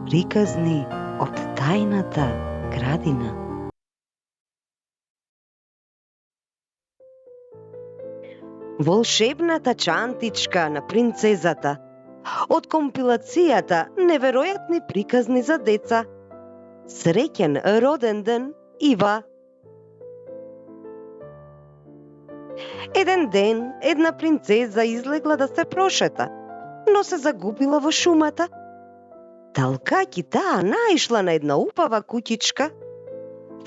приказни од тајната градина. Волшебната чантичка на принцезата од компилацијата Неверојатни приказни за деца. Среќен роден ден, Ива! Еден ден, една принцеза излегла да се прошета, но се загубила во шумата. Талкајќи таа наишла на една убава куќичка,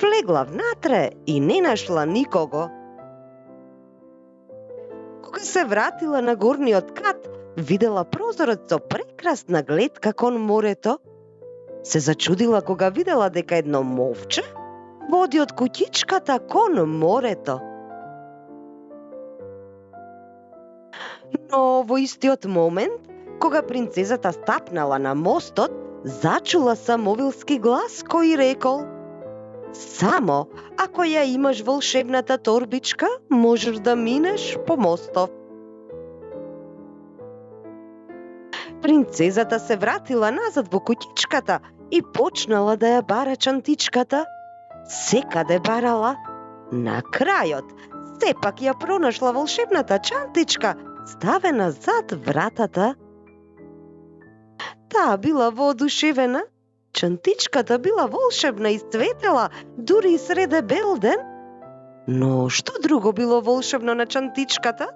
влегла внатре и не нашла никого. Кога се вратила на горниот кат, видела прозорот со прекрасна гледка кон морето. Се зачудила кога видела дека едно мовче води од куќичката кон морето. Но во истиот момент, кога принцезата стапнала на мостот, зачула самовилски глас кој рекол: само ако ја имаш волшебната торбичка, можеш да минеш по мостов. Принцезата се вратила назад во куќичката и почнала да ја бара чантичката. Секаде барала. На крајот, сепак ја пронашла волшебната чантичка, ставена зад вратата. Таа била воодушевена. Чантичката била волшебна и светела дури и среде бел ден. Но што друго било волшебно на чантичката?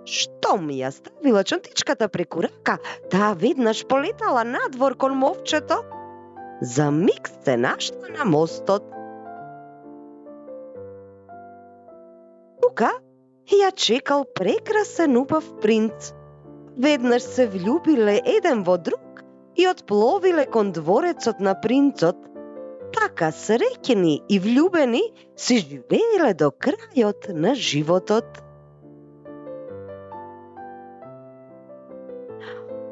Штом ја ставила чантичката преку рака, таа веднаш полетала надвор кон мовчето. За миг се нашла на мостот. Тука ја чекал прекрасен убав принц. Веднаш се влюбиле еден во друг и отпловиле кон дворецот на принцот. Така среќени и влюбени си живееле до крајот на животот.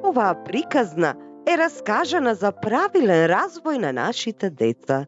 Оваа приказна е раскажана за правилен развој на нашите деца.